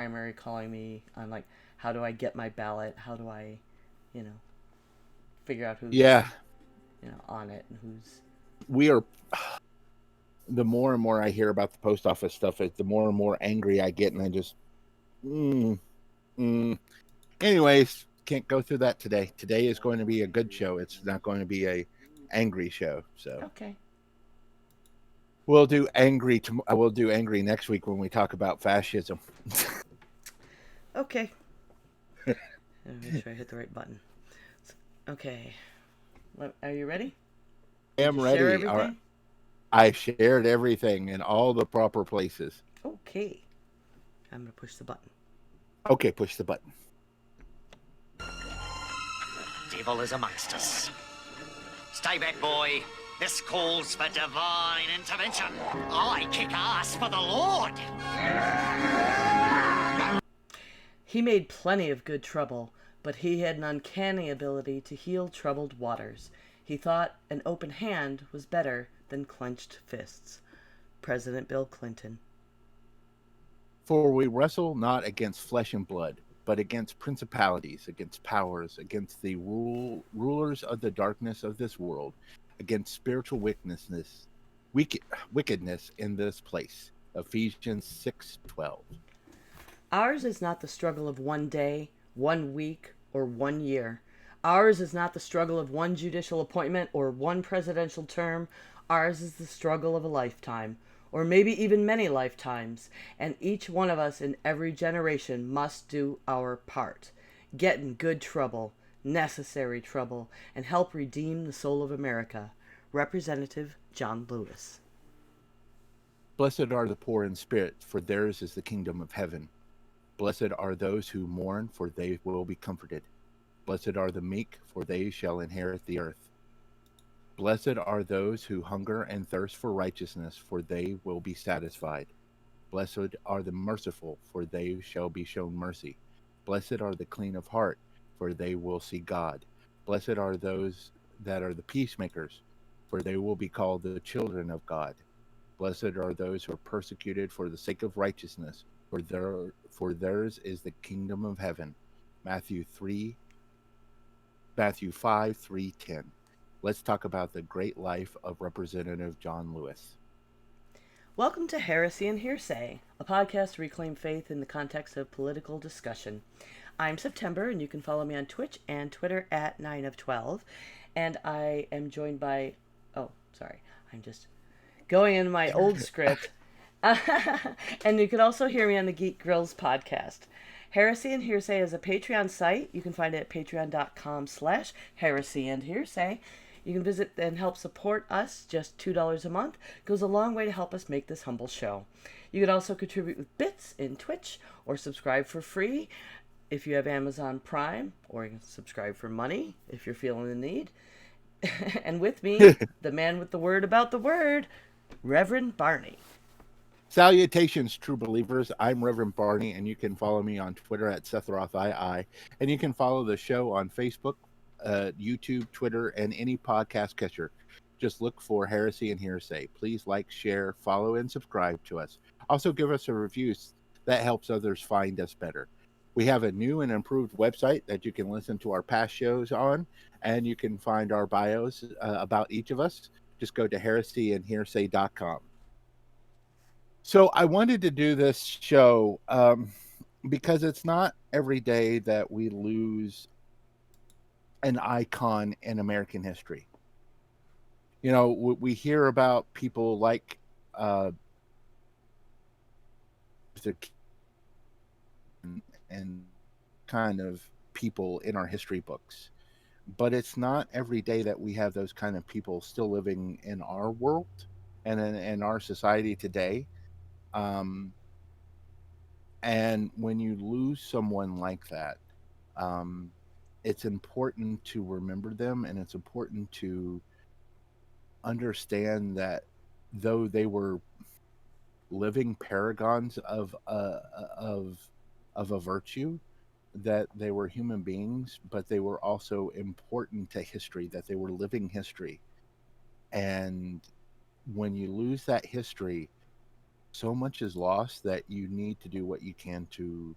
primary calling me on like how do I get my ballot? How do I, you know, figure out who's Yeah, on it and who's we are. The more and more I hear about the post office stuff, the more and more angry I get, and I just. Mm, mm. Anyways, can't go through that today. Today is going to be a good show. It's not going to be a angry show. So okay. we'll do angry. We'll do angry next week when we talk about fascism. Okay. Let me make sure I hit the right button. Okay. Are you ready? I Did am you share ready. All right. everything? I shared everything in all the proper places. Okay. I'm gonna push the button. Okay, push the button. Devil is amongst us. Stay back, boy. This calls for divine intervention. I kick ass for the Lord. He made plenty of good trouble, but he had an uncanny ability to heal troubled waters. He thought an open hand was better than clenched fists. President Bill Clinton. For we wrestle not against flesh and blood, but against principalities, against powers, against the rulers of the darkness of this world, against spiritual wickedness in this place. Ephesians 6:12. Ours is not the struggle of one day, 1 week, or 1 year. Ours is not the struggle of one judicial appointment or one presidential term. Ours is the struggle of a lifetime, or maybe even many lifetimes, and each one of us in every generation must do our part. Get in good trouble, necessary trouble, and help redeem the soul of America. Representative John Lewis. Blessed are the poor in spirit, for theirs is the kingdom of heaven. Blessed are those who mourn, for they will be comforted. Blessed are the meek, for they shall inherit the earth. Blessed are those who hunger and thirst for righteousness, for they will be satisfied. Blessed are the merciful, for they shall be shown mercy. Blessed are the clean of heart, for they will see God. Blessed are those that are the peacemakers, for they will be called the children of God. Blessed are those who are persecuted for the sake of righteousness, for theirs is the kingdom of heaven. Matthew 3, Matthew 5, 3:10. Let's talk about the great life of Representative John Lewis. Welcome to Heresy and Hearsay, a podcast to reclaim faith in the context of political discussion. I'm September, and you can follow me on Twitch and Twitter at 9 of 12. And I am joined by. Oh, sorry. I'm just going in my old script. And you can also hear me on the Geek Grills podcast. Heresy and Hearsay is a Patreon site. You can find it at patreon.com/heresy and hearsay. You can visit and help support us. Just $2 a month goes a long way to help us make this humble show. You can also contribute with bits in Twitch or subscribe for free if you have Amazon Prime, or you can subscribe for money if you're feeling the need. And with me, the man with the word about the word, Reverend Barney. Salutations, true believers. I'm Reverend Barney, and you can follow me on Twitter at SethRothII. And you can follow the show on Facebook, YouTube, Twitter, and any podcast catcher. Just look for Heresy and Hearsay. Please like, share, follow, and subscribe to us. Also, give us a review. That helps others find us better. We have a new and improved website that you can listen to our past shows on, and you can find our bios about each of us. Just go to heresyandhearsay.com. So I wanted to do this show because it's not every day that we lose an icon in American history. You know, we hear about people like uh, and kind of people in our history books, but it's not every day that we have those kind of people still living in our world and in our society today. Um, and when you lose someone like that, um, it's important to remember them, and it's important to understand that though they were living paragons of of a virtue, that they were human beings, but they were also important to history, that they were living history. And when you lose that history, so much is lost that you need to do what you can to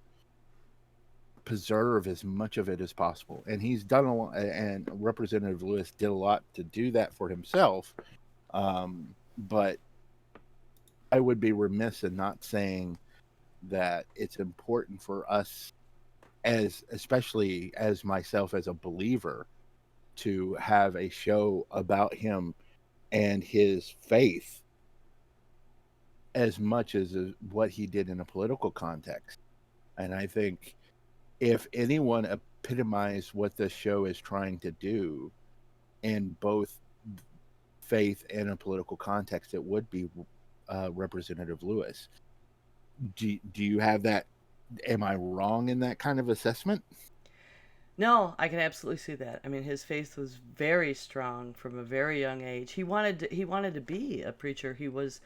preserve as much of it as possible. And he's done a lot, and Representative Lewis did a lot to do that for himself. But I would be remiss in not saying that it's important for us, as especially as myself as a believer, to have a show about him and his faith as much as what he did in a political context. And I think if anyone epitomized what this show is trying to do in both faith and a political context, it would be Representative Lewis. Do you have that? Am I wrong in that kind of assessment? No, I can absolutely see that. I mean, his faith was very strong from a very young age. He wanted to be a preacher. He was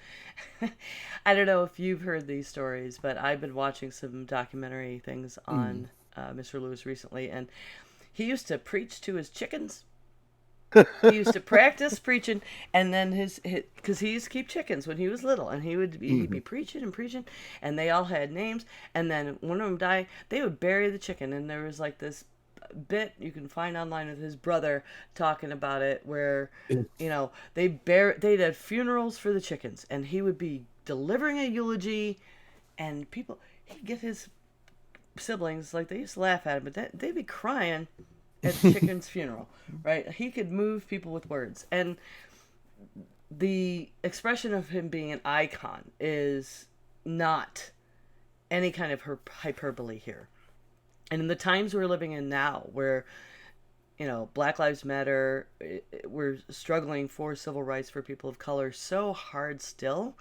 I don't know if you've heard these stories, but I've been watching some documentary things on Mr. Lewis recently, and he used to preach to his chickens. He used to practice preaching, and then his because he used to keep chickens when he was little, and he'd be preaching and preaching, and they all had names, and then one of them died. They would bury the chicken, and there was like this bit you can find online with his brother talking about it, where they'd had funerals for the chickens, and he would be delivering a eulogy, and he'd get his siblings, like, they used to laugh at him, but they'd be crying at the chicken's funeral, right? He could move people with words. And the expression of him being an icon is not any kind of hyperbole here. And in the times we're living in now, where, Black Lives Matter, we're struggling for civil rights for people of color so hard still,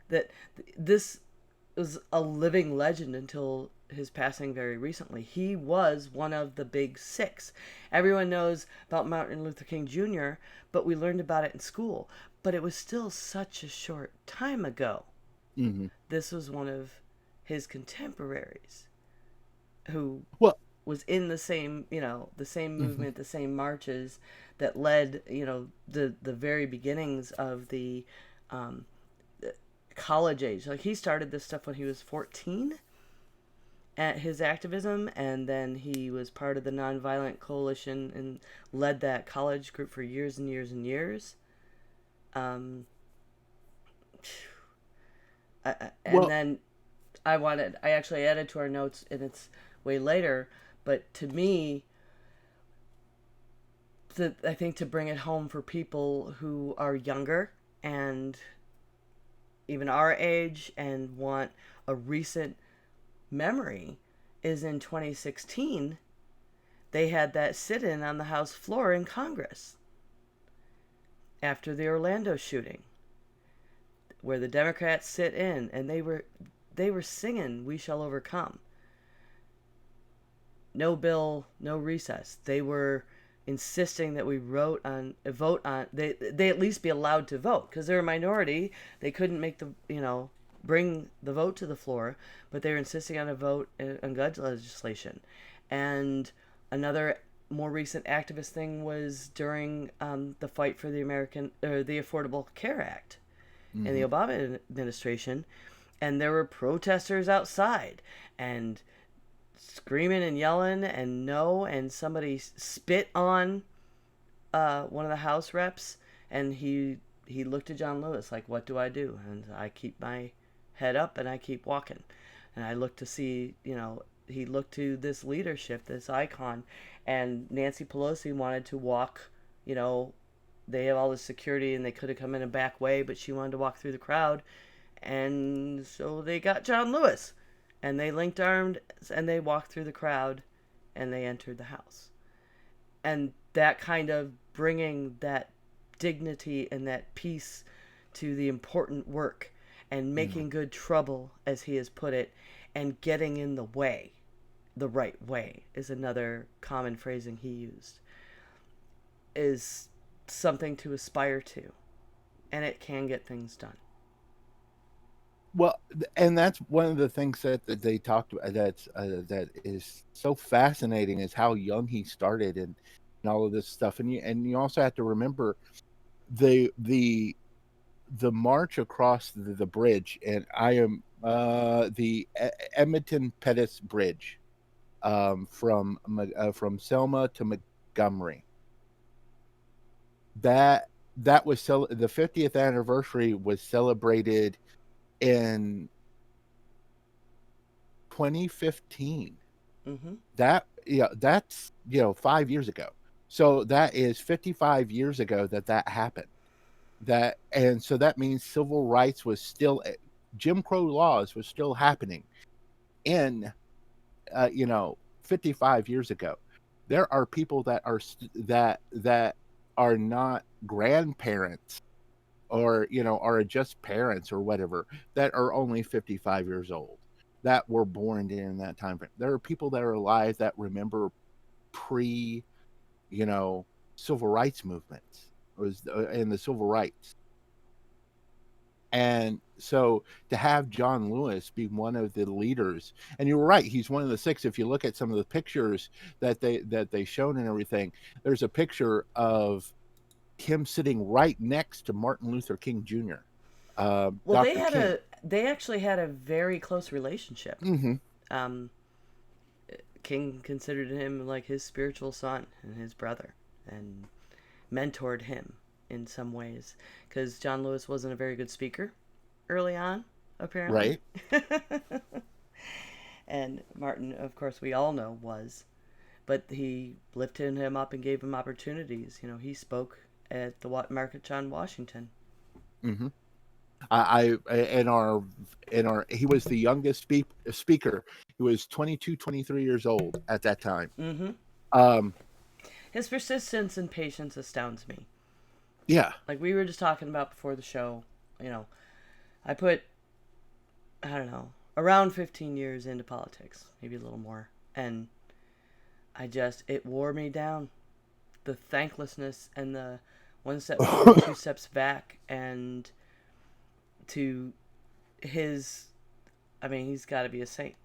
that this was a living legend until his passing very recently. He was one of the big six. Everyone knows about Martin Luther King Jr., but we learned about it in school. But it was still such a short time ago. Mm-hmm. This was one of his contemporaries who Well, was in the same, the same movement, the same marches that led, the very beginnings of the college age. Like, he started this stuff when he was 14 at his activism, and then he was part of the Nonviolent Coalition and led that college group for years and years and years. And then I actually added to our notes, and it's way later, but to me, I think to bring it home for people who are younger and even our age and want a recent memory, is in 2016 they had that sit-in on the House floor in Congress after the Orlando shooting, where the Democrats sit in, and they were singing "We Shall Overcome." No bill, no recess. They were insisting that we vote on they at least be allowed to vote, because they're a minority. They couldn't make bring the vote to the floor, but they were insisting on a vote on gun legislation. And another more recent activist thing was during the fight for the Affordable Care Act in the Obama administration, and there were protesters outside and screaming and yelling and somebody spit on one of the House reps, and he looked at John Lewis like, "What do I do?" And I keep my head up and I keep walking. And I look to see, he looked to this leadership, this icon, and Nancy Pelosi wanted to walk, they have all this security and they could have come in a back way, but she wanted to walk through the crowd. And so they got John Lewis, and they linked arms and they walked through the crowd and they entered the House. And that kind of bringing that dignity and that peace to the important work, and making good trouble, as he has put it, and getting in the way, the right way, is another common phrasing he used, is something to aspire to, and it can get things done. Well, and that's one of the things that they talked about, that is so fascinating, is how young he started and all of this stuff. And you also have to remember the the march across the bridge, and I am the Edmonton Pettus Bridge, from Selma to Montgomery. That was the 50th anniversary was celebrated in 2015. Mm-hmm. That's 5 years ago. So that is 55 years ago that happened. And so that means civil rights was still, Jim Crow laws was still happening in 55 years ago. There are people that are not grandparents, or are just parents or whatever, that are only 55 years old, that were born in that time frame. There are people that are alive that remember pre civil rights movements, and the civil rights. And so to have John Lewis be one of the leaders, and you're right, he's one of the six. If you look at some of the pictures that they shown and everything, there's a picture of him sitting right next to Martin Luther King Jr. Well, Dr. King. they actually had a very close relationship. Mm-hmm. Um, King considered him like his spiritual son and his brother, and mentored him in some ways, because John Lewis wasn't a very good speaker early on, apparently. Right. And Martin, of course, we all know was, but he lifted him up and gave him opportunities. He spoke at the Market on Washington. Mm-hmm. In our he was the youngest speaker. He was 22, 23 years old at that time. Mm-hmm. His persistence and patience astounds me. Yeah. Like we were just talking about before the show, I put, I don't know, around 15 years into politics, maybe a little more. And it wore me down. The thanklessness and the one step forward, two steps back, and to he's got to be a saint.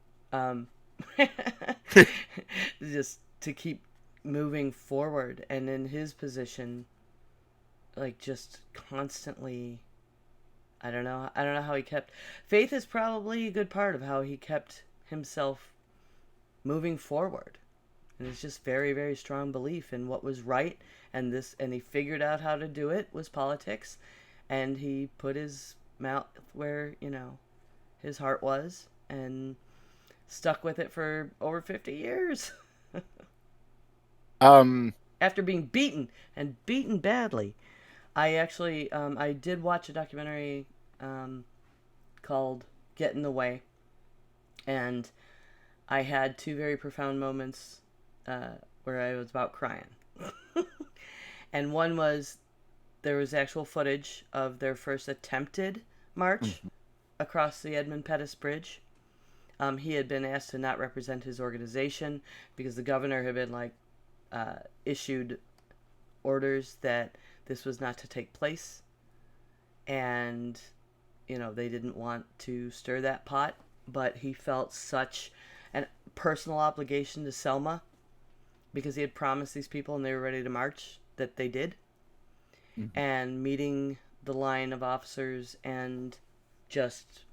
Just to keep moving forward, and in his position, like just constantly, I don't know how he kept faith is probably a good part of how he kept himself moving forward. And it's just very, very strong belief in what was right, and he figured out how to do it was politics, and he put his mouth where his heart was, and stuck with it for over 50 years. After being beaten badly. I actually I did watch a documentary called Get in the Way, and I had two very profound moments where I was about crying. And one was, there was actual footage of their first attempted march across the Edmund Pettus Bridge. He had been asked to not represent his organization because the governor had been issued orders that this was not to take place, and they didn't want to stir that pot, but he felt such a personal obligation to Selma because he had promised these people and they were ready to march that they did. Mm-hmm. And meeting the line of officers and just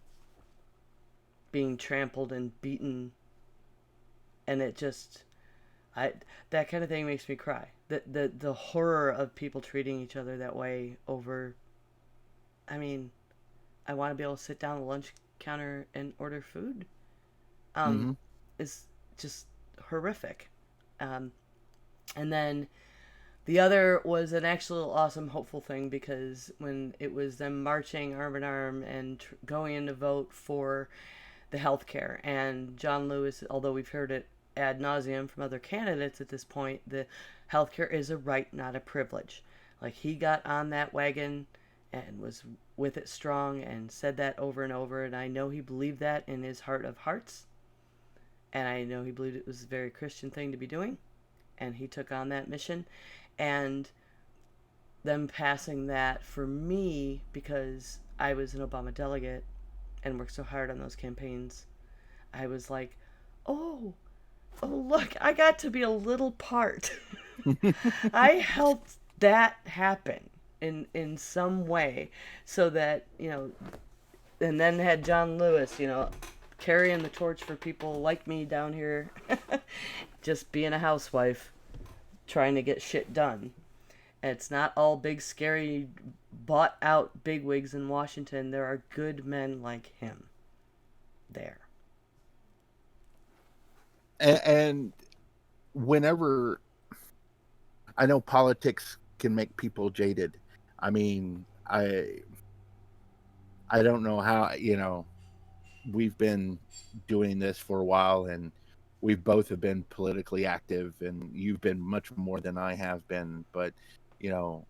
being trampled and beaten, and it just that kind of thing makes me cry. The horror of people treating each other that way over, I want to be able to sit down at the lunch counter and order food. Is just horrific. And then the other was an actual awesome, hopeful thing, because when it was them marching arm in arm and going in to vote for the health care, and John Lewis, although we've heard it ad nauseum from other candidates at this point, the healthcare is a right, not a privilege. Like, he got on that wagon and was with it strong and said that over and over, and I know he believed that in his heart of hearts, and I know he believed it was a very Christian thing to be doing, and he took on that mission. And them passing that for me, because I was an Obama delegate and worked so hard on those campaigns, I was like, oh look, I got to be a little part. I helped that happen. in some way, so that, and then had John Lewis, carrying the torch for people like me down here, just being a housewife, trying to get shit done. And it's not all big, scary, bought out bigwigs in Washington. There are good men like him there. And whenever, I know politics can make people jaded. I mean, I don't know how, we've been doing this for a while, and we've both have been politically active, and you've been much more than I have been, but you know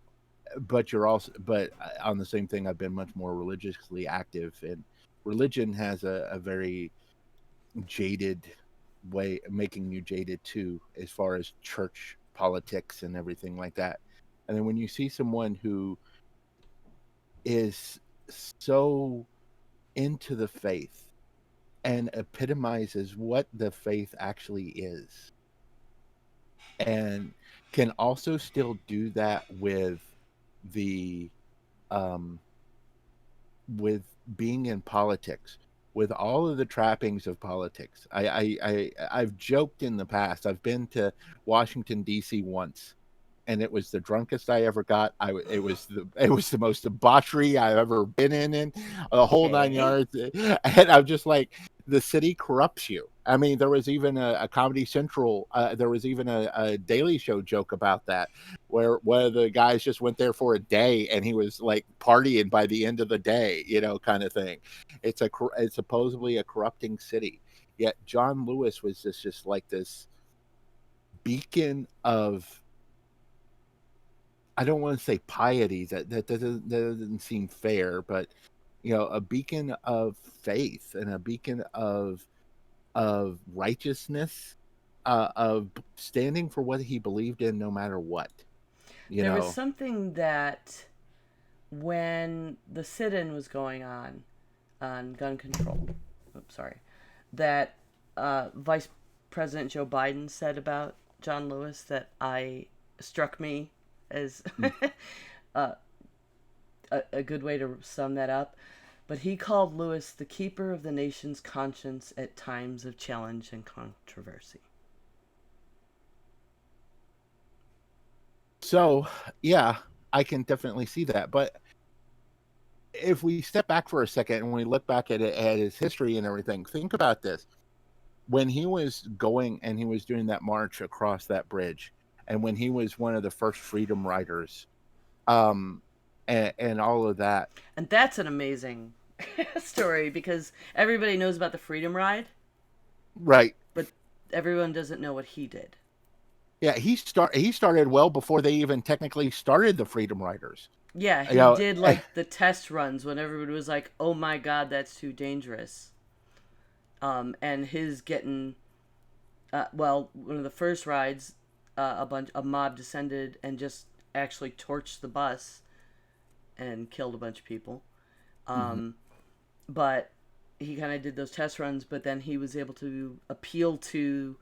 but you're also, but on the same thing, I've been much more religiously active, and religion has a very jaded way of making you jaded too, as far as church politics and everything like that. And then when you see someone who is so into the faith and epitomizes what the faith actually is, and can also still do that the um with being in politics, with all of the trappings of politics. I've joked in the past. I've been to Washington D.C. once, and it was the drunkest I ever got. It was the most debauchery I've ever been in the whole nine Okay. yards. And I'm just like, the city corrupts you. I mean, there was even a Comedy Central. There was even a Daily Show joke about that, where the guys just went there for a day, and he was like partying by the end of the day, kind of thing. It's supposedly a corrupting city. Yet John Lewis was just like this beacon of, I don't want to say piety. That doesn't seem fair, but a beacon of faith and a beacon of righteousness, of standing for what he believed in, no matter what. You There was know, something that when the sit-in was going on gun control, oops, sorry, that Vice President Joe Biden said about John Lewis that I struck me as Mm. a good way to sum that up. But he called Lewis the keeper of the nation's conscience at times of challenge and controversy. So yeah, I can definitely see that. But if we step back for a second and we look back at his history and everything, think about this. When he was going and he was doing that march across that bridge, and when he was one of the first freedom riders, um, and all of that, And that's an amazing story because everybody knows about the Freedom Ride, right? but everyone doesn't know what he did. Yeah, he started well before they even technically started the Freedom Riders. Yeah, You he know, did like the test runs when everybody was like, "Oh my God, that's too dangerous." And his getting, well, one of the first rides, a mob descended and just actually torched the bus and killed a bunch of people. mhm. But he kind of did those test runs, but then he was able to appeal to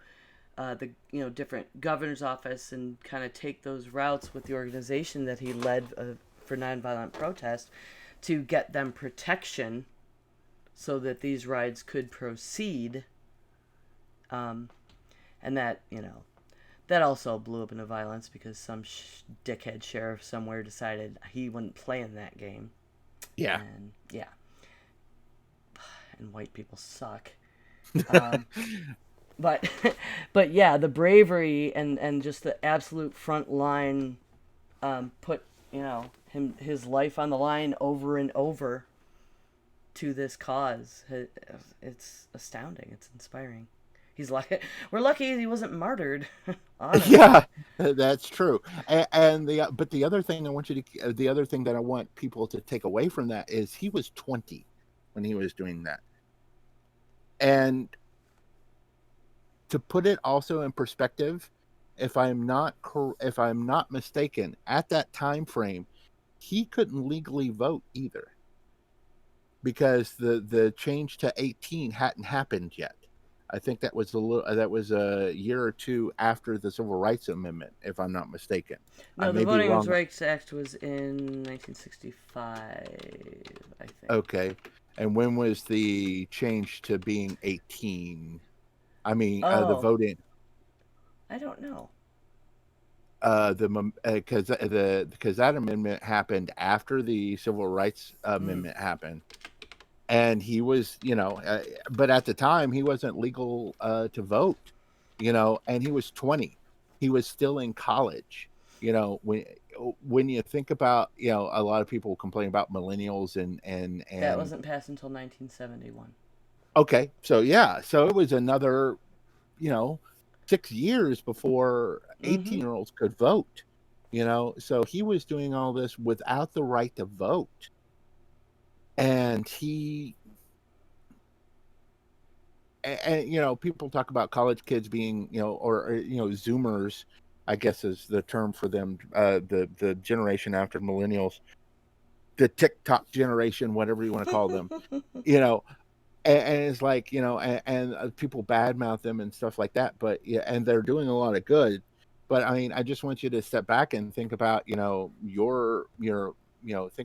the different governor's office and kind of take those routes with the organization that he led for nonviolent protest to get them protection so that these rides could proceed. And that that also blew up into violence because some dickhead sheriff somewhere decided he wouldn't play in that game. Yeah. And yeah, and white people suck. Um, but but yeah, the bravery and just the absolute front line, put his life on the line over and over to this cause. It's astounding. It's inspiring. He's like, we're lucky he wasn't martyred. Honestly. Yeah, that's true. And the other thing I want you to, the other thing that I want people to take away from that is he was 20 when he was doing that. And to put it also in perspective, if I'm not mistaken, at that time frame, he couldn't legally vote either, because the change to 18 hadn't happened yet. I think that was a year or two after the Civil Rights Amendment, if I'm not mistaken. I No, the may be Voting wrong. Rights Act was in 1965, I think. Okay. And when was the change to being 18? I mean, the Oh, voting, I don't know. because that amendment happened after the Civil Rights Mm, Amendment happened, and he was, but at the time he wasn't legal to vote, and he was 20. He was still in college. When you think about, a lot of people complain about millennials that and wasn't passed until 1971. okay, so yeah, so it was another, you know 6 years before Mm-hmm. 18-year-olds could vote. So he was doing all this without the right to vote, and people talk about college kids being, or Zoomers, I guess is the term for them, the generation after millennials, the TikTok generation, whatever you want to call them. you know and it's like, and people badmouth them and stuff like that, but yeah, and they're doing a lot of good. But I mean, I just want you to step back and think about, think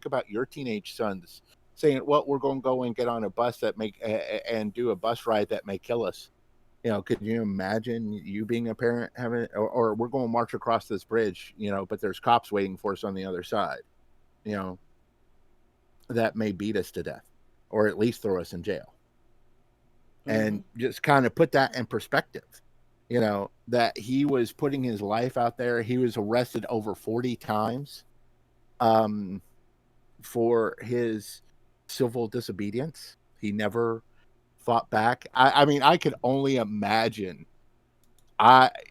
about your teenage sons saying, well, we're going to go and get on a bus and do a bus ride that may kill us. Could you imagine you being a parent having, or we're going to march across this bridge, but there's cops waiting for us on the other side, you know that may beat us to death, or at least throw us in jail. Mm-hmm. And just kind of put that in perspective, that he was putting his life out there. He was arrested over 40 times um, for his civil disobedience. He never fought back. I mean, I could only imagine.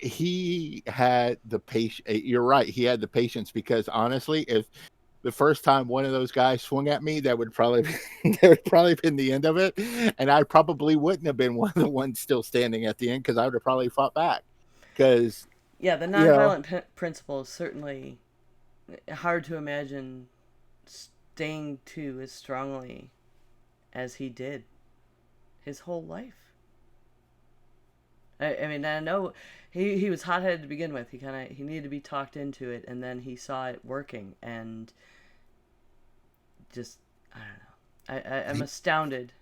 He had the patience. You're right. He had the patience, because honestly, if the first time one of those guys swung at me, that would probably that would probably been the end of it, and I probably wouldn't have been one of the ones still standing at the end, because I would have probably fought back. Because Yeah, the you know, nonviolent principle is certainly hard to imagine staying to as strongly as he did his whole life. I mean, I know he was hot headed to begin with. He needed to be talked into it, and then he saw it working, and just I don't know. I'm he, astounded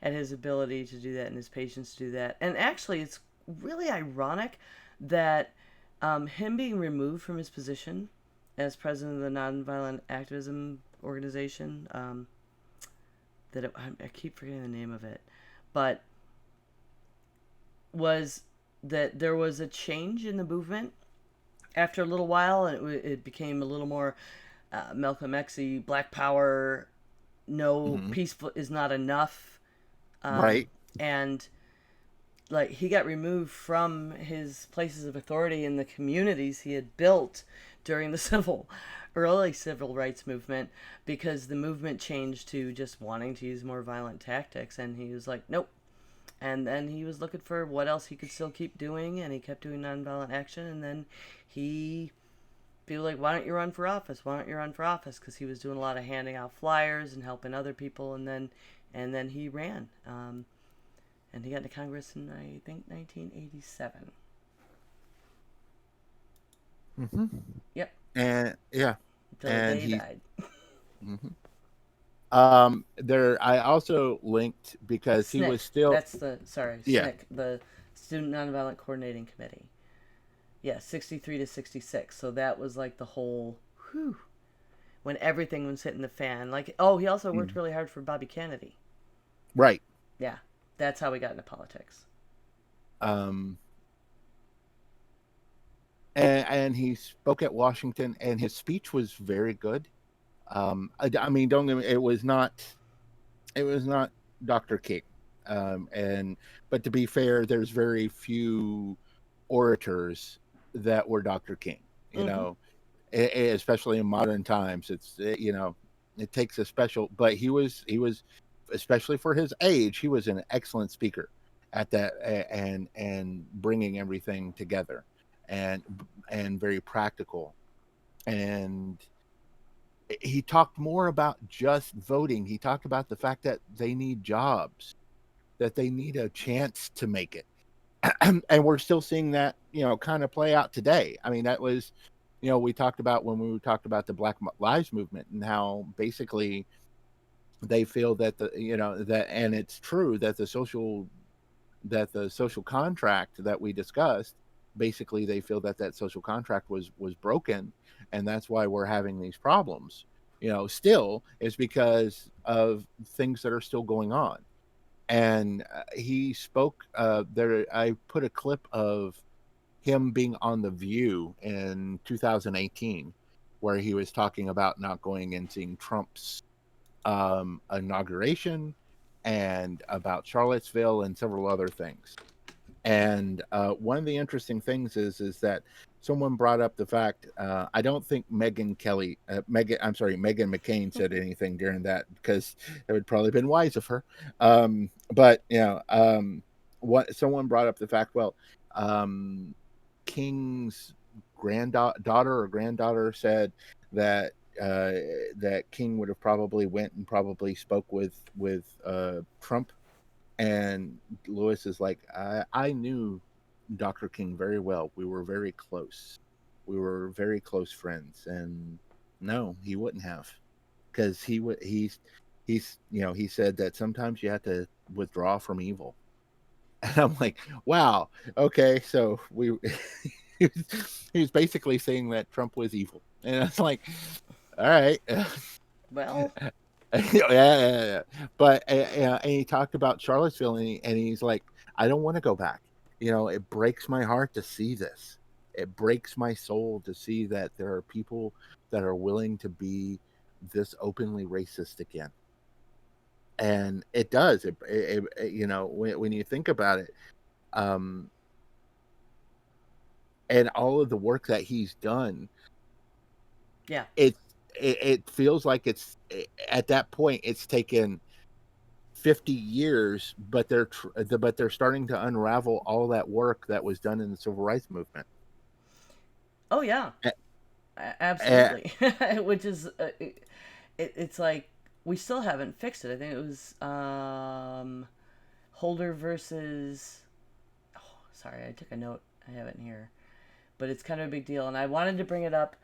at his ability to do that and his patience to do that. And actually, it's really ironic that him being removed from his position as president of the Nonviolent Activism Organization, I keep forgetting the name of it, but was that there was a change in the movement after a little while, and it became a little more Malcolm X-y, Black Power, no, mhm, peaceful is not enough, right, and like he got removed from his places of authority in the communities he had built during the early civil rights movement, because the movement changed to just wanting to use more violent tactics, and he was like, nope. And then he was looking for what else he could still keep doing, and he kept doing nonviolent action, and then he people were like, why don't you run for office, why don't you run for office, because he was doing a lot of handing out flyers and helping other people, and then he ran, and he got into Congress in, I think, 1987. hmm Yep, and yeah, until the and day he he. died. Mhm. There, I also linked because he was SNCC, still, that's the, sorry, yeah, SNCC, the Student Nonviolent Coordinating Committee. Yeah, 63 to 66. So that was like the whole, whew, when everything was hitting the fan. Like, oh, he also worked mm, really hard for Bobby Kennedy. right. Yeah, that's how we got into politics. Um, and he spoke at Washington, and his speech was very good. I mean, don't get me, it was not Dr. King. And but to be fair, there's very few orators that were Dr. King. You Mm-hmm. know, especially in modern times, it takes a special. But he was, especially for his age, he was an excellent speaker at that, and bringing everything together, and and very practical. And he talked more about just voting. He talked about the fact that they need jobs. that they need a chance to make it. And we're still seeing that, kind of play out today. I mean, that was, we talked about when we talked about the Black Lives Movement and how basically they feel that that, and it's true that the social contract that we discussed, basically they feel that social contract was broken, and that's why we're having these problems. Still is because of things that are still going on. And he spoke there. I put a clip of him being on The View in 2018, where he was talking about not going and seeing Trump's inauguration, and about Charlottesville and several other things. And one of the interesting things is that someone brought up the fact, I don't think Megyn McCain said anything during that, because it would probably have been wise of her. But what someone brought up the fact, well, King's daughter or granddaughter said that that King would have probably went and probably spoke with Trump. And Lewis is like, I knew Dr. King very well. We were very close. We were very close friends. And no, he wouldn't have, because he said that sometimes you have to withdraw from evil. And I'm like, wow, okay, so he was basically saying that Trump was evil, and I was like, all right. Well, yeah. But and he talked about Charlottesville, and he's like, I don't want to go back. It breaks my heart to see this. It breaks my soul to see that there are people that are willing to be this openly racist again. And it does. When you think about it, and all of the work that he's done, yeah. It feels like it's, at that point, it's taken 50 years, but they're starting to unravel all that work that was done in the civil rights movement. Oh yeah, absolutely. Which is it's like we still haven't fixed it. I think it was Holder versus. Oh, sorry, I took a note. I have it in here, but it's kind of a big deal, and I wanted to bring it up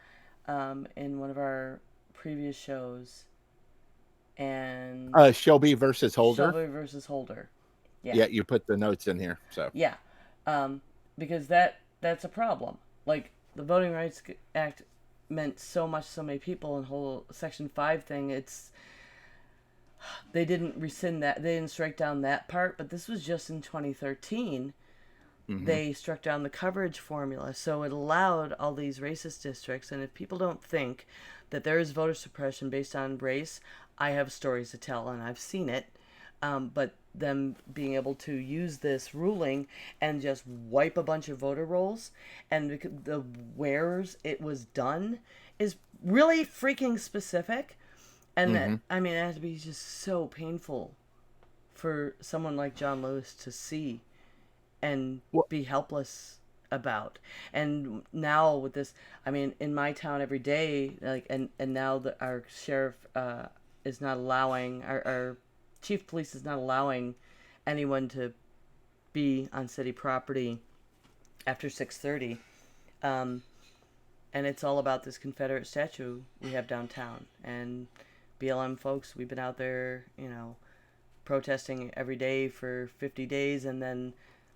in one of our previous shows. And Shelby versus Holder. Shelby versus Holder. Yeah, you put the notes in here. So yeah, because that's a problem. Like the Voting Rights Act meant so much to so many people, and whole Section 5 thing. They didn't rescind that. They didn't strike down that part. But this was just in 2013. Mm-hmm. They struck down the coverage formula, so it allowed all these racist districts. And if people don't think that there is voter suppression based on race, I have stories to tell, and I've seen it. But them being able to use this ruling and just wipe a bunch of voter rolls, and the where's it was done is really freaking specific. And mm-hmm. it had to be just so painful for someone like John Lewis to see and be helpless about. And now with this, in my town every day, and now our sheriff is not allowing, our chief police is not allowing anyone to be on city property after 6:30. And it's all about this Confederate statue we have downtown. And BLM folks, we've been out there, protesting every day for 50 days, and then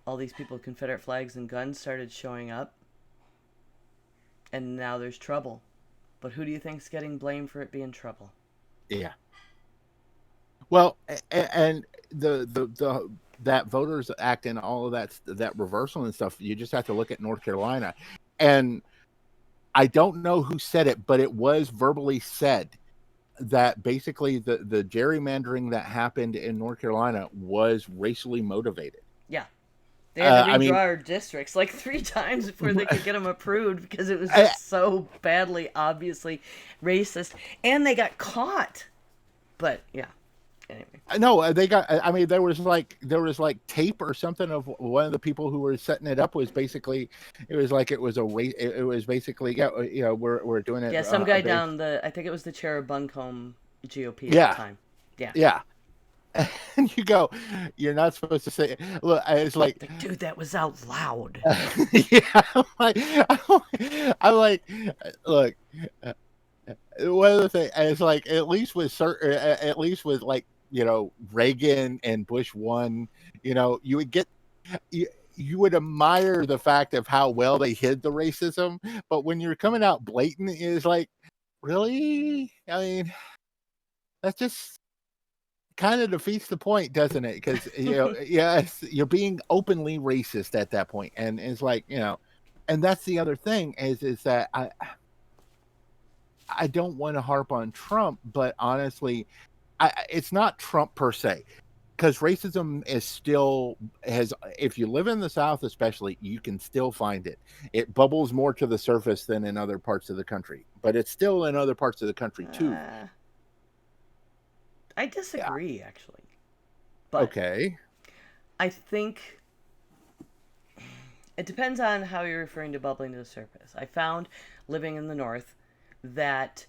all these people with Confederate flags and guns started showing up. And now there's trouble. But who do you think's getting blamed for it being trouble? Yeah. Well, and the that Voters Act and all of that reversal and stuff, you just have to look at North Carolina. And I don't know who said it, but it was verbally said that basically the gerrymandering that happened in North Carolina was racially motivated. Yeah. They had to redraw our districts like 3 times before they could get them approved, because it was just so badly, obviously racist. And they got caught. But, yeah. Anyway. No, they got. There was like tape or something of one of the people who were setting it up. Was basically, it was basically we're doing it. Yeah, some guy down I think it was the chair of Buncombe GOP at the time. Yeah. and you go, you're not supposed to say. Look, it's like, Like, dude, that was out loud. yeah, I'm like, look. uh, One of the things is like at least with certain, at least with like Reagan and Bush one, you would get you, you would admire the fact of how well they hid the racism, but when you're coming out blatant, it's like, really? I mean, that just kind of defeats the point, doesn't it? Because yes, you're being openly racist at that point, and it's like and that's the other thing is that I don't want to harp on Trump, but honestly, it's not Trump per se, because racism is still has. If you live in the South, especially, you can still find it. It bubbles more to the surface than in other parts of the country, but it's still in other parts of the country too. I Yeah. disagree, actually. But Okay. I think it depends on how you're referring to bubbling to the surface. I found living in the North that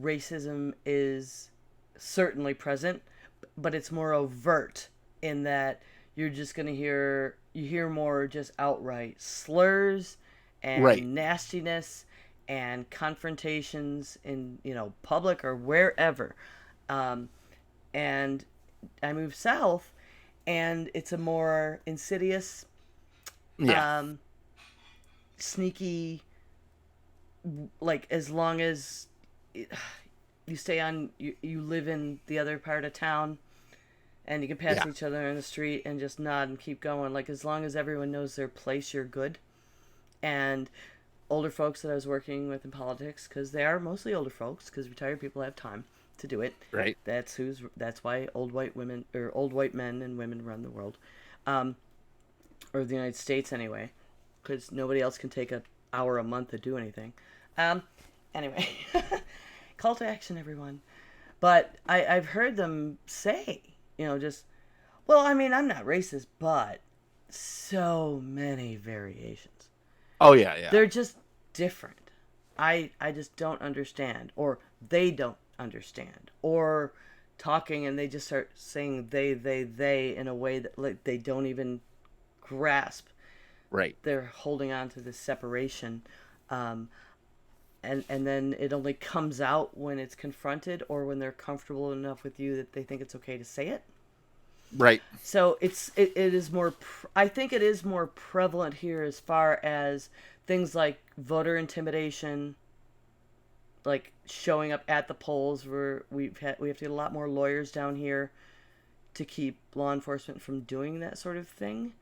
racism is certainly present, but it's more overt in that you're just going to hear more just outright slurs Right. and nastiness and confrontations in public or wherever. Um, and I moved south, and it's a more insidious, Yeah. um, sneaky. Like as long as you stay on, you live in the other part of town, and you can pass Yeah. each other in the street and just nod and keep going. Like as long as everyone knows their place, you're good. And older folks that I was working with in politics, because they are mostly older folks, because retired people have time to do it. Right. That's why old white women or old white men and women run the world, or the United States anyway, because nobody else can take an hour a month to do anything. Um, anyway, call to action, everyone. But I've heard them say, just, well, I mean, I'm not racist, but so many variations. Oh yeah. Yeah. They're just different. I just don't understand, or they don't understand, or talking and they just start saying they in a way that like they don't even grasp. Right. They're holding on to this separation, um, and then it only comes out when it's confronted or when they're comfortable enough with you that they think it's okay to say it. Right. So it is more. I think it is more prevalent here as far as things like voter intimidation, like showing up at the polls. Where we have to get a lot more lawyers down here to keep law enforcement from doing that sort of thing.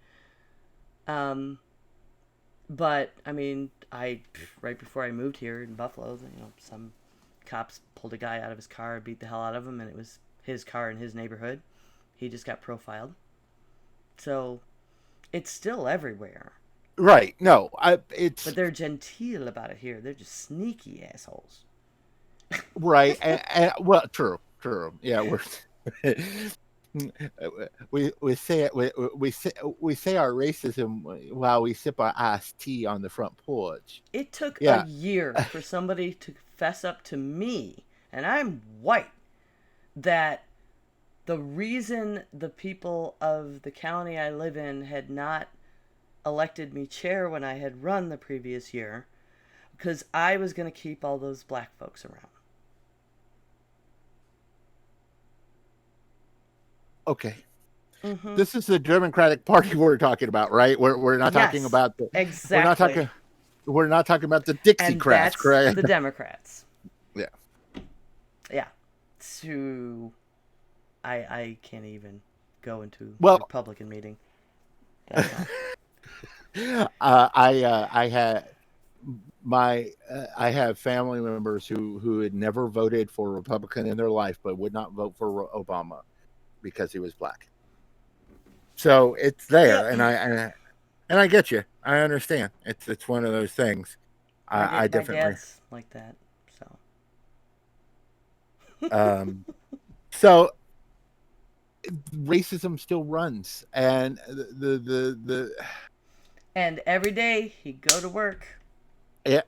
Um, but I mean, I right before I moved here in Buffalo, some cops pulled a guy out of his car, beat the hell out of him, and it was his car in his neighborhood. He just got profiled. So it's still everywhere. Right. No, But it's they're genteel about it here. They're just sneaky assholes. right. Well, true. True. Yeah, we're we say it we say our racism while we sip our iced tea on the front porch. It took a Yeah. year for somebody to fess up to me, and I'm white, that the reason the people of the county I live in had not elected me chair when I had run the previous year, because I was going to keep all those black folks around. Okay. Mm-hmm. This is the Democratic Party we're talking about, right? We're not talking Yes, about the we're not exactly. talking we're not talking about the And Dixiecrats, that's correct? the Democrats. Yeah. Yeah. To I can't even go into Well, Republican meeting. That's not. I had I have family members who had never voted for a Republican in their life, but would not vote for Obama because he was black. So it's there, Yep. and I get you. I understand. It's one of those things. I My definitely. dad's like that. So Um, so racism still runs, and the and every day he'd go to work yeah,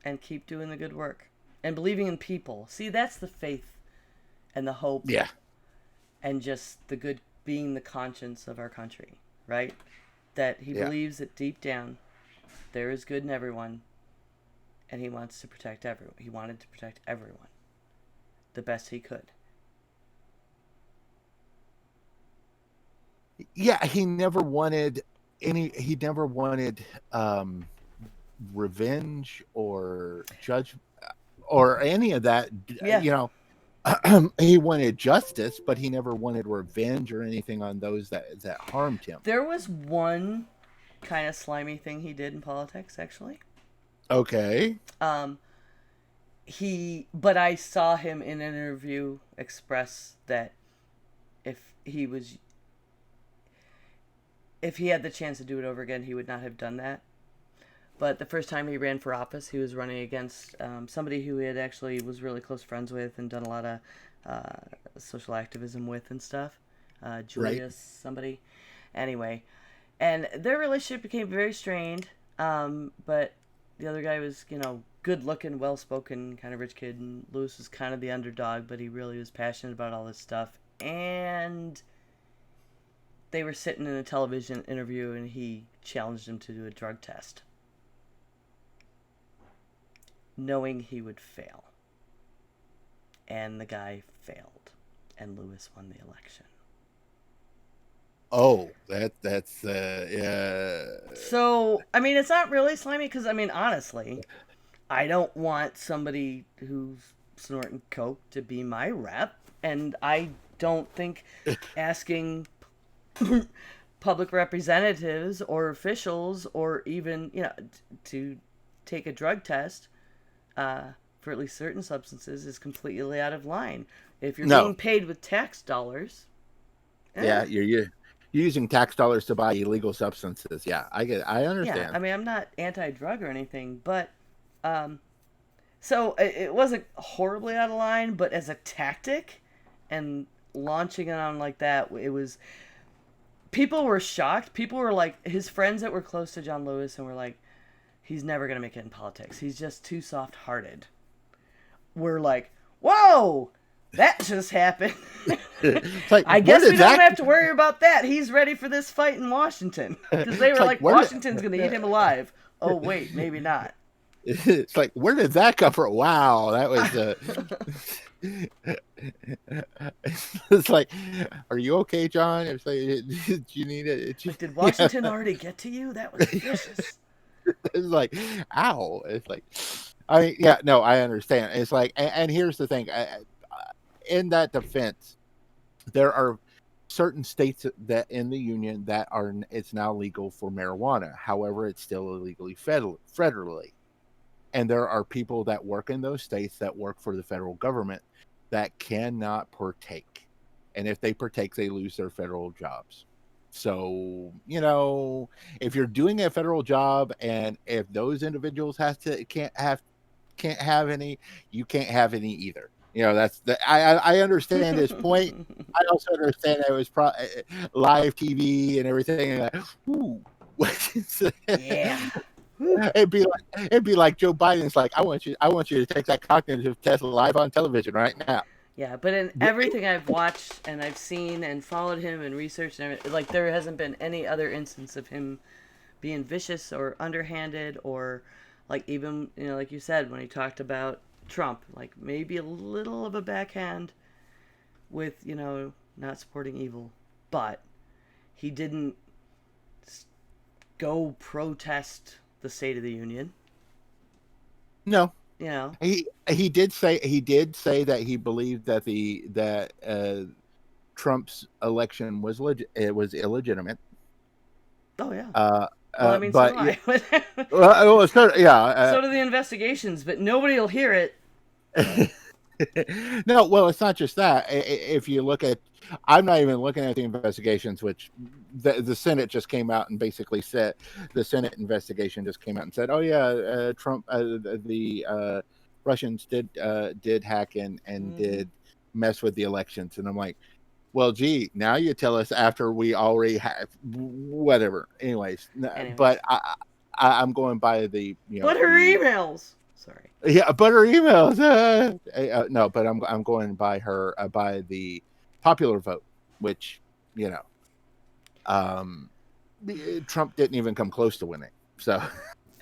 and keep doing the good work and believing in people. See, that's the faith and the hope yeah, and just the good being the conscience of our country, right? That he Yeah. believes that deep down there is good in everyone, and he wants to protect everyone. He wanted to protect everyone the best he could. Yeah, he never wanted he never wanted revenge or judge or any of that. Yeah. He wanted justice, but he never wanted revenge or anything on those that harmed him. There was one kind of slimy thing he did in politics, actually. Okay. But I saw him in an interview express that if he had the chance to do it over again, he would not have done that. But the first time he ran for office, he was running against somebody who he had actually was really close friends with and done a lot of social activism with and stuff. Julius, somebody. Anyway, and their relationship became very strained. But the other guy was, good looking, well spoken, kind of rich kid, and Lewis was kind of the underdog, but he really was passionate about all this stuff. And they were sitting in a television interview, and he challenged him to do a drug test, knowing he would fail. And the guy failed, and Lewis won the election. Oh, that's yeah. So, I mean, it's not really slimy because, I mean, honestly, I don't want somebody who's snorting coke to be my rep, and I don't think asking public representatives or officials or even, to take a drug test for at least certain substances is completely out of line. If you're being paid with tax dollars, yeah, you're using tax dollars to buy illegal substances. Yeah, I understand. Yeah, I mean, I'm not anti-drug or anything, but so it wasn't horribly out of line, but as a tactic and launching it on like that, it was. People were shocked. People were like, his friends that were close to John Lewis and were like, he's never going to make it in politics. He's just too soft-hearted. We're like, whoa, that just happened. Like, I guess we don't have to worry about that. He's ready for this fight in Washington. Because they were like Washington's going to eat him alive. Oh, wait, maybe not. It's like, where did that come from? Wow, that was it's like, are you okay, John? It's like, did you need it? Like, did Washington already get to you? That was vicious. It's like, ow. It's like, I mean, yeah, no, I understand. It's like, and here's the thing. In that defense, there are certain states that in the union that it's now legal for marijuana. However, it's still illegally federally. And there are people that work in those states that work for the federal government that cannot partake. And if they partake, they lose their federal jobs. So, if you're doing a federal job and if those individuals can't have any, you can't have any either. I understand his point. I also understand that it was live TV and everything. And ooh. Yeah. It'd be like Joe Biden's like, I want you to take that cognitive test live on television right now. Yeah, but in everything I've watched and I've seen and followed him and researched and everything, like, there hasn't been any other instance of him being vicious or underhanded or, like, even, like you said, when he talked about Trump, like, maybe a little of a backhand with, not supporting evil, but he didn't go protest the State of the Union. No. He did say that he believed that Trump's election was illegitimate. Oh yeah. Well, I mean, but, so do I. well, so do the investigations, but nobody will hear it. No, well, it's not just that. If you look at, I'm not even looking at the investigations, which the Senate just came out and basically said, the Senate investigation just came out and said, oh yeah, Trump, the Russians did hack and did mess with the elections. And I'm like, well, gee, now you tell us after we already have whatever. Anyways. But I'm going by the, But her emails. Sorry. Yeah, but her emails. No, but I'm going by her by the popular vote. which, you know, um, Trump didn't even come close to winning. So,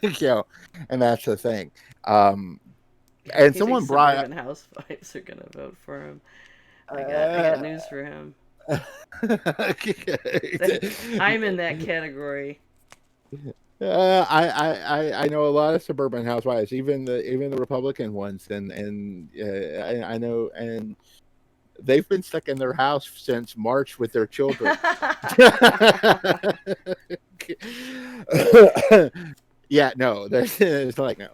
you know, and that's the thing. Um, and You think someone brought, suburban housewives are gonna vote for him? I got uh, news for him. uh, I'm in that category. I know a lot of suburban housewives, even the Republican ones, and I know, and they've been stuck in their house since March with their children. Yeah, no, there's like no.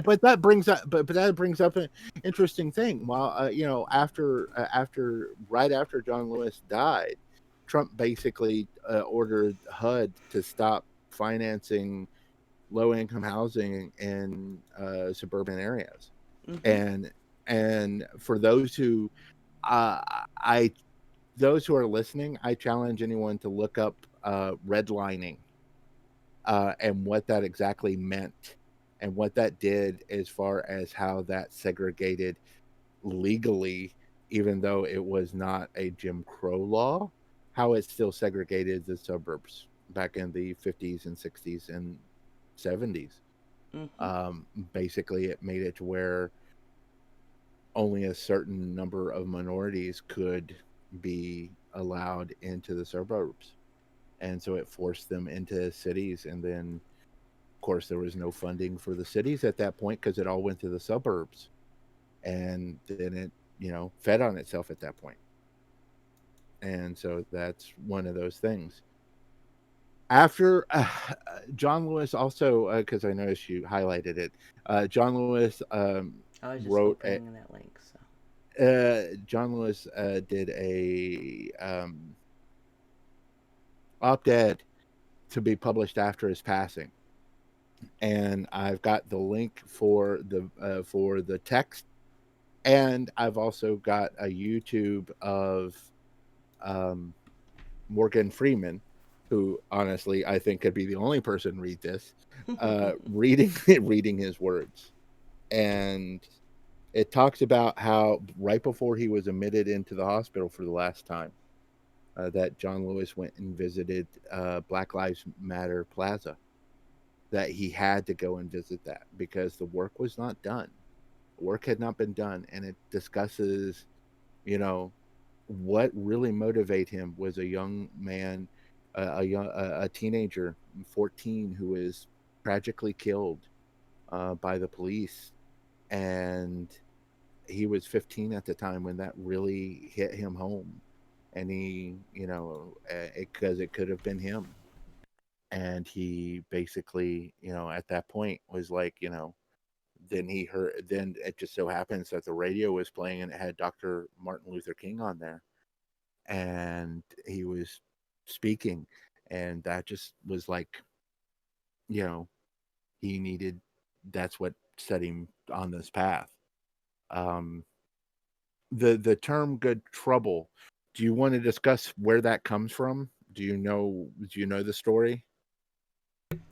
But that brings up but that brings up an interesting thing. While you know, after right after John Lewis died, Trump basically ordered HUD to stop financing low income housing in suburban areas. Hmm. And for those who uh, I those who are listening, I challenge anyone to look up redlining and what that exactly meant and what that did as far as how that segregated legally, even though it was not a Jim Crow law, how it still segregated the suburbs back in the 50s and 60s and 70s. Hmm. Basically, it made it to where only a certain number of minorities could be allowed into the suburbs. And so it forced them into cities. And then, of course, there was no funding for the cities at that point because it all went to the suburbs. And then it, you know, fed on itself at that point. And so that's one of those things. After John Lewis also, because I noticed you highlighted it, John Lewis I was just wrote a, opening that link. So. John Lewis did a op-ed to be published after his passing, and I've got the link for the text, and I've also got a YouTube of um, Morgan Freeman, who honestly I think could be the only person read this, reading reading his words, and it talks about how right before he was admitted into the hospital for the last time, that John Lewis went and visited Black Lives Matter Plaza. That he had to go and visit that because the work was not done. The work had not been done, and it discusses, you know, what really motivated him was a young man, a teenager, 14, who was tragically killed by the police, and he was 15 at the time when that really hit him home, and he, you know, because it could have been him, and he basically, you know, at that point was like, you know, then he heard, then it just so happens that the radio was playing and it had Dr. Martin Luther King on there, and he was speaking, and that just was like, you know, he needed, that's what set him on this path. um the term good trouble, do you want to discuss where that comes from? Do you know the story?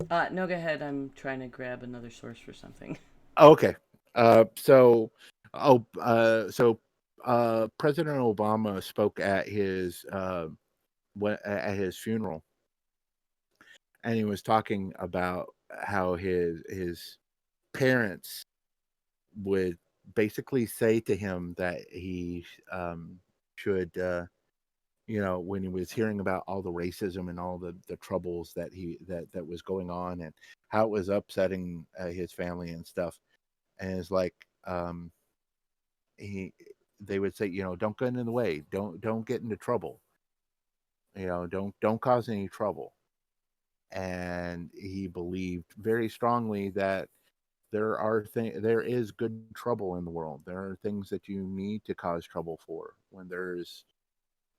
No, go ahead. I'm trying to grab another source for something. Oh, okay. So, President Obama spoke at his at his funeral, and he was talking about how his parents would basically say to him that he should, you know, when he was hearing about all the racism and all the troubles that that was going on, and how it was upsetting his family and stuff, and it's like, um, he they would say, you know, don't get in the way, don't get into trouble, you know, don't cause any trouble. And he believed very strongly that there is good trouble in the world. There are things that you need to cause trouble for when there's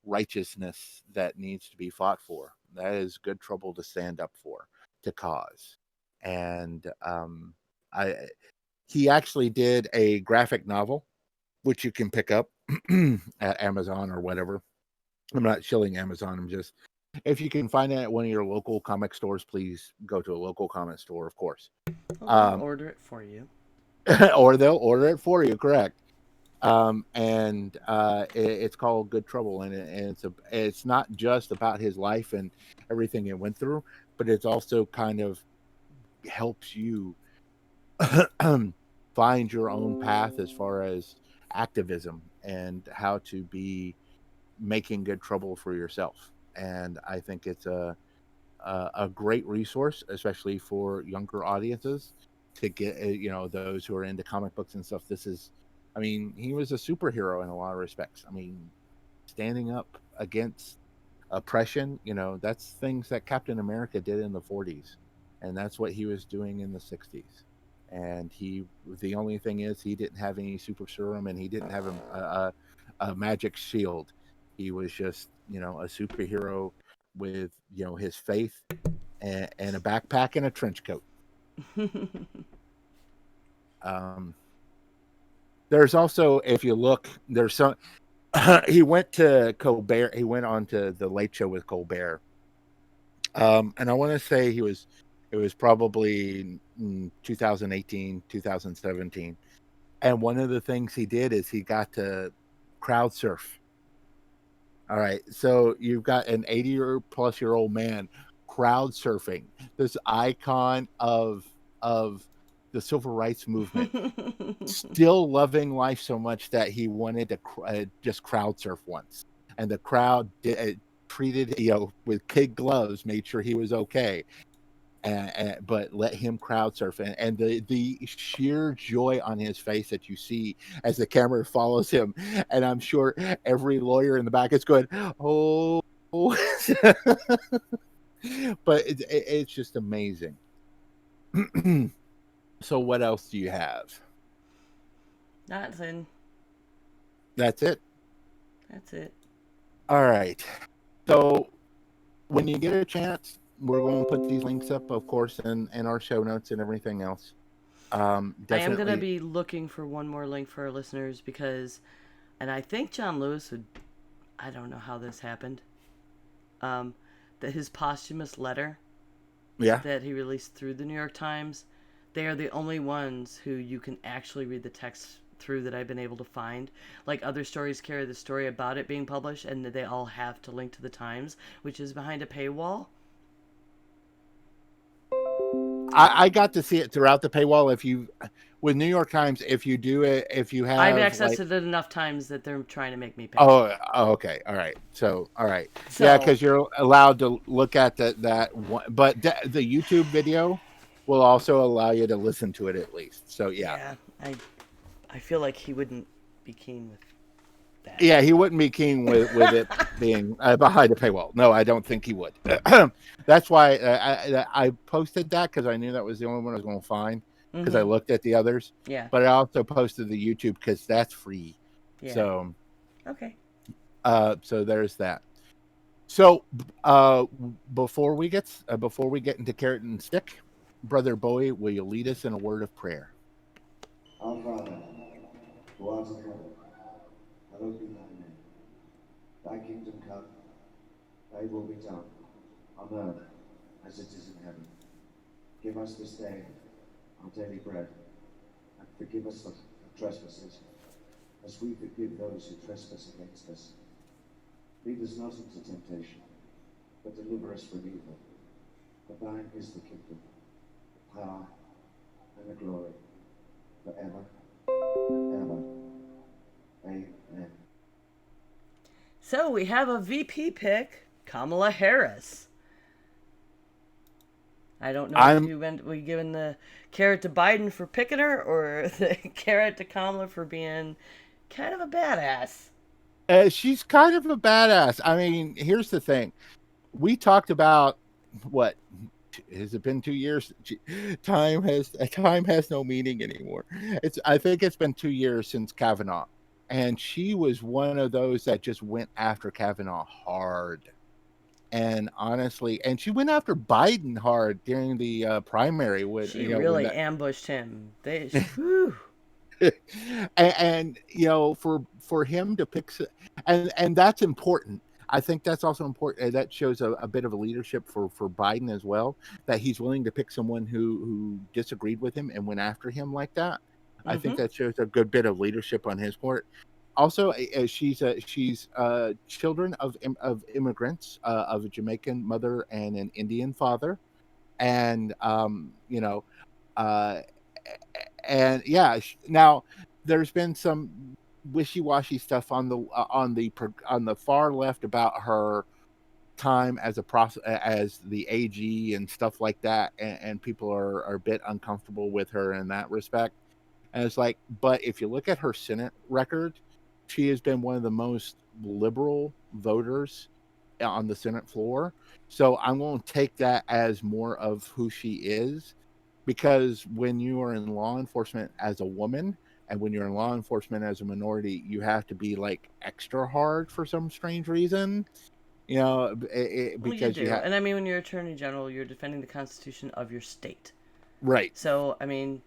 righteousness that needs to be fought for. That is good trouble to stand up for, to cause. And I he actually did a graphic novel which you can pick up at Amazon or whatever. I'm not shilling Amazon. I'm just, if you can find it at one of your local comic stores, please go to a local comic store, of course. Well, they'll Um, order it for you. or they'll order it for you, correct. It's called Good Trouble, and it's not just about his life and everything it went through, but it's also kind of helps you find your own path as far as activism and how to be making good trouble for yourself. And I think it's a great resource, especially for younger audiences, to get those who are into comic books and stuff. This is, I mean, he was a superhero in a lot of respects. I mean, standing up against oppression, that's things that Captain America did in the 40s, and that's what he was doing in the 60s. And the only thing is, he didn't have any super serum, and he didn't have a magic shield. He was just, a superhero with, his faith and a backpack and a trench coat. There's also, if you look, there's some. He went to Colbert. He went on to the Late Show with Colbert, and I want to say it was probably 2018, 2017. And one of the things he did is he got to crowd surf. All right, so you've got an 80-plus-year-old man crowd surfing, this icon of the civil rights movement, still loving life so much that he wanted to just crowd surf once, and the crowd treated with kid gloves, made sure he was okay, but let him crowd surf, and the sheer joy on his face that you see as the camera follows him, and I'm sure every lawyer in the back is going, oh. But it's just amazing. So what else do you have? Nothing. That's it? That's it. All right. So when you get a chance, we're going to put these links up, of course, in our show notes and everything else. Definitely. I am going to be looking for one more link for our listeners because, and I think John Lewis would, I don't know how this happened, that his posthumous letter that he released through the New York Times, they are the only ones who you can actually read the text through that I've been able to find. Like, other stories carry the story about it being published, and they all have to link to the Times, which is behind a paywall. I got to see it throughout the paywall. With New York Times, if you do it, if you have, I've accessed it enough times that they're trying to make me pay. Oh, okay, all right. So, all right, yeah, because you're allowed to look at that one, but the YouTube video will also allow you to listen to it at least. So, yeah. I feel like he wouldn't be keen with that. Yeah, he wouldn't be keen with it being behind a paywall. No, I don't think he would. That's why I posted that, because I knew that was the only one I was going to find, because I looked at the others. Yeah. But I also posted the YouTube because that's free. Yeah. So. Okay. So there's that. So before we get into Carrot and Stick, Brother Bowie, will you lead us in a word of prayer? Our Father, who art in heaven, hallowed be thy name. Thy kingdom come, thy will be done, on earth as it is in heaven. Give us this day our daily bread, and forgive us of trespasses, as we forgive those who trespass against us. Lead us not into temptation, but deliver us from evil. For thine is the kingdom, the power, and the glory, forever and ever. Amen. So we have a VP pick, Kamala Harris. I don't know if we given the carrot to Biden for picking her, or the carrot to Kamala for being kind of a badass. She's kind of a badass. I mean, here's the thing. We talked about, what, has it been 2 years? Time has no meaning anymore. I think it's been 2 years since Kavanaugh. And she was one of those that just went after Kavanaugh hard. And honestly, and she went after Biden hard during the primary. She really ambushed him. and for him to pick, and that's important. I think that's also important. That shows a bit of a leadership for Biden as well, that he's willing to pick someone who disagreed with him and went after him like that. I think Mm-hmm. that shows a good bit of leadership on his part. Also, she's children of immigrants, of a Jamaican mother and an Indian father, and uh, and yeah. Now there's been some wishy-washy stuff on the far left about her time as as the AG and stuff like that, and people are a bit uncomfortable with her in that respect. And it's like, but if you look at her Senate record, she has been one of the most liberal voters on the Senate floor. So I'm going to take that as more of who she is, because when you are in law enforcement as a woman and when you're in law enforcement as a minority, you have to be like extra hard for some strange reason, Well, you because you do. have, And I mean, when you're attorney general, you're defending the Constitution of your state. right. So, I mean,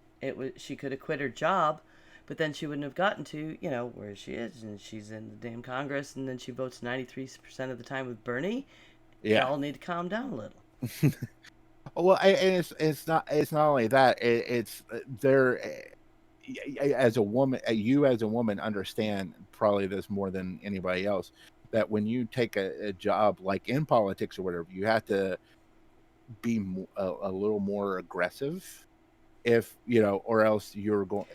she could have quit her job, but then she wouldn't have gotten to, where she is. And she's in the damn Congress, and then she votes 93% of the time with Bernie. Yeah. Y'all need to calm down a little. Well, and it's not only that. It's there as a woman. You as a woman understand probably this more than anybody else, that when you take a job like in politics or whatever, you have to be a little more aggressive, if or else you're going.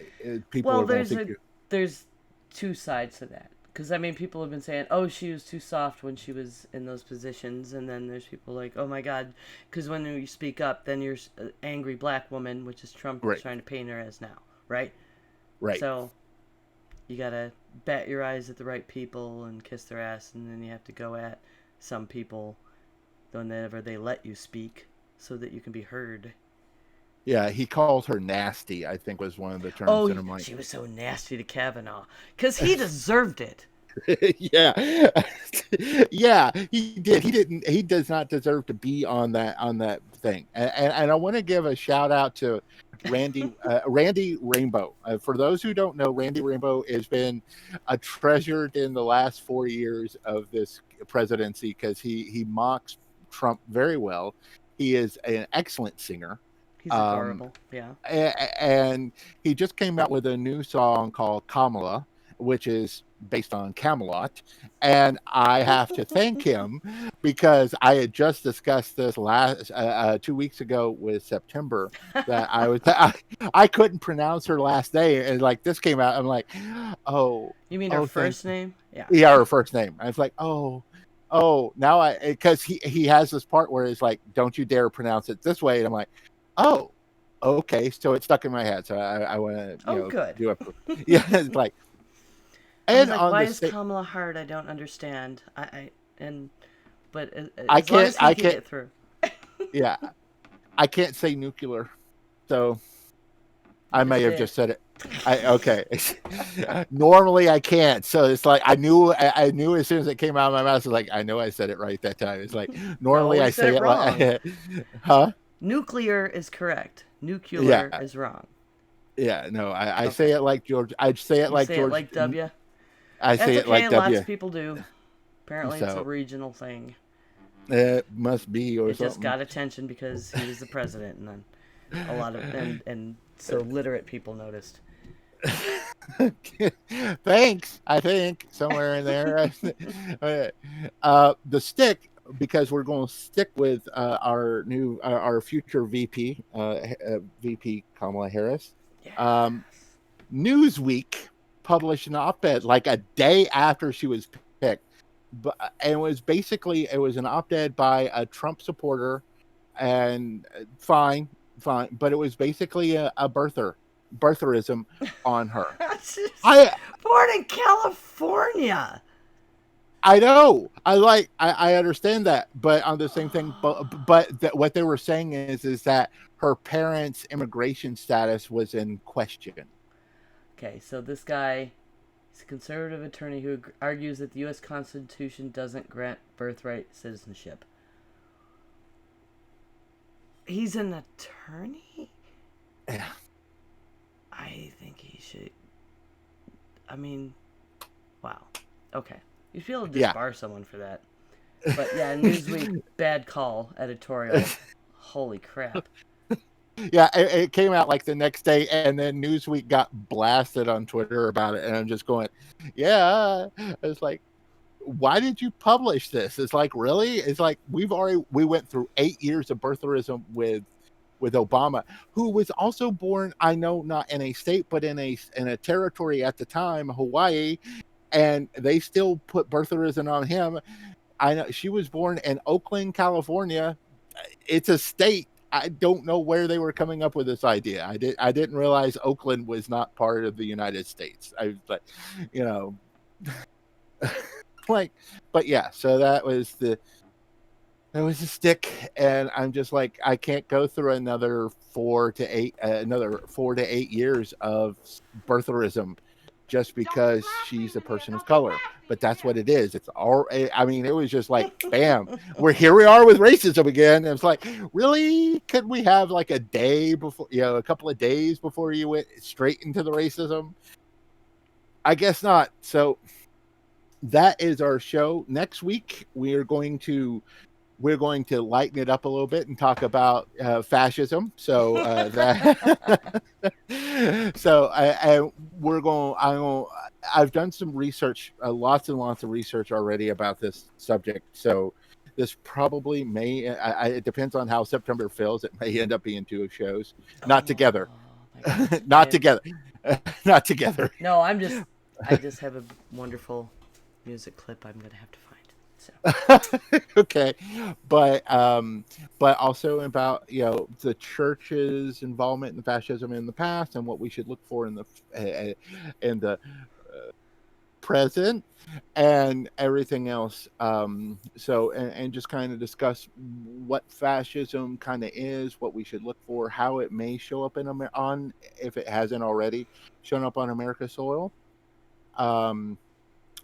People Well, are going to think you. there's two sides to that. Because, I mean, people have been saying, oh, she was too soft when she was in those positions. And then there's people like, oh, my God. Because when you speak up, then you're an angry black woman, which is Trump Right. trying to paint her as now, right? Right. So you got to bat your eyes at the right people and kiss their ass. And then you have to go at some people whenever they let you speak so that you can be heard. Yeah, he called her nasty, I think was one of the terms. Oh, And I'm like, she was so nasty to Kavanaugh. Because he deserved it. yeah, yeah, he did. He does not deserve to be on that thing. And I want to give a shout out to Randy Rainbow. For those who don't know, Randy Rainbow has been a treasure in the last 4 years of this presidency, because he mocks Trump very well. He is an excellent singer. He's Um, adorable. Yeah. and he just came out with a new song called Kamala, which is based on Camelot. And I have to thank him, because I had just discussed this last 2 weeks ago with September, that I couldn't pronounce her last name, and like this came out, I'm like, oh, You mean her oh, thank first name? Yeah. yeah, her first name. I was like, oh, now because he has this part where it's like, don't you dare pronounce it this way, and I'm like, oh, okay, so it stuck in my head. So I want to, Oh, good. do a, yeah, it's like, I was and like, on why the is state, Kamala hard? I don't understand. But I as long can't, as he I can can't, get through. yeah, I can't say nuclear, so I You just may have did. just said it. Okay. Normally I can't, so it's like I knew as soon as it came out of my mouth. It's like, I know I said it right that time. It's like, No, normally he I said say it it wrong. like, huh? Nuclear is correct. Yeah, Nuclear is wrong. yeah. No, I say Okay. it like George. I say it You like say it George. like W. I That's say it okay. like Lots W. of people do. Apparently, it's a So regional thing. it must be, or It just something. got attention because he was the president, and then a lot of and so literate people noticed. Thanks. I think somewhere in there. The stick, because we're going to stick with our future VP, VP Kamala Harris. Yeah. Newsweek published an op-ed like a day after she was picked, but and it was an op-ed by a Trump supporter, and fine, but it was basically a birtherism on her. I Born in California. I know. I understand that, but on the same thing, but what they were saying is that her parents' immigration status was in question. Okay, so this guy is a conservative attorney who argues that the U.S. Constitution doesn't grant birthright citizenship. He's an attorney? Yeah. I think he should. I mean, wow. Okay. You feel to Yeah. disbar someone for that. But yeah, Newsweek, bad call editorial. Holy crap. Yeah, it came out like the next day, and then Newsweek got blasted on Twitter about it, and I'm just going, yeah. It's like, why did you publish this? It's like, really? It's like we went through 8 years of birtherism with Obama, who was also born, I know, not in a state, but in a territory at the time, Hawaii, and they still put birtherism on him. I know she was born in Oakland, California. It's a state. I don't know where they were coming up with this idea. I didn't realize Oakland was not part of the United States. I was like, you know, like, but yeah. So that was the stick, and I'm just like, I can't go through another 4 to 8 years of birtherism just because she's a person of color. But that's what it is. It's all. I mean, it was just like, bam, we are with racism again. And it's like, really? Could we have like a day before, a couple of days before you went straight into the racism? I guess not. So that is our show. Next week we're going to lighten it up a little bit and talk about fascism. So I've done some research, lots and lots of research already about this subject. So this probably may, it depends on how September feels. It may end up being 2 shows, not together, not together, not together. No, I just have a wonderful music clip I'm going to have to find. So. Okay, but also about the church's involvement in fascism in the past and what we should look for in the present and everything else. So and just kind of discuss what fascism kind of is, what we should look for, how it may show up on, if it hasn't already shown up on America's soil,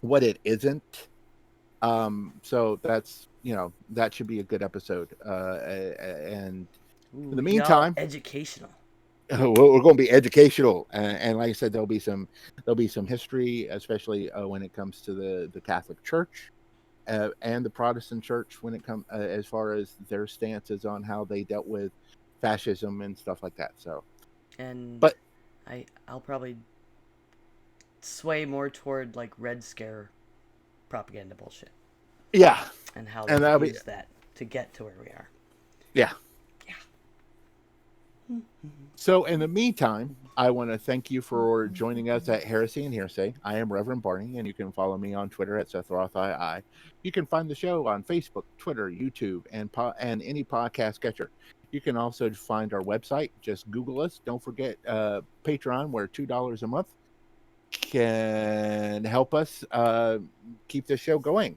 what it isn't. So that's, that should be a good episode. And in the meantime, educational. we're going to be educational, and like I said, there'll be some history, especially when it comes to the Catholic Church and the Protestant Church, when it comes as far as their stances on how they dealt with fascism and stuff like that. So, but I'll probably sway more toward like Red Scare propaganda bullshit. Yeah. And how they use that to get to where we are. Yeah. Yeah. So in the meantime, I want to thank you for joining us at Heresy and Hearsay. I am Reverend Barney, and you can follow me on Twitter at SethRothII. You can find the show on Facebook, Twitter, YouTube, and any podcast catcher. You can also find our website. Just Google us. Don't forget Patreon, where $2 a month can help us keep this show going.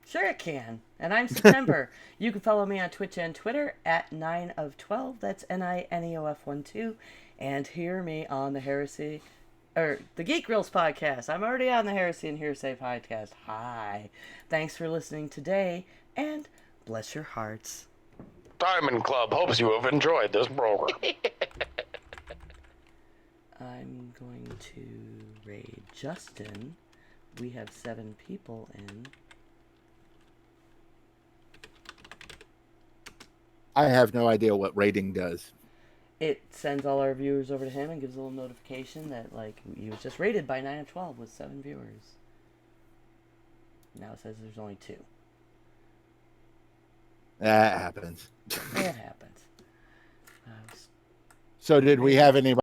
Sure it can. And I'm September. You can follow me on Twitch and Twitter at 9of12. That's NINEOF12. And hear me on the the Geek Grills podcast. I'm already on the Heresy and Hearsay podcast. Hi. Thanks for listening today, and bless your hearts. Diamond Club hopes you have enjoyed this program. I'm going to raid Justin. We have 7 people in. I have no idea what rating does. It sends all our viewers over to him and gives a little notification that, like, he was just rated by 9 of 12 with 7 viewers. Now it says there's only 2. That happens. It happens. So did we have anybody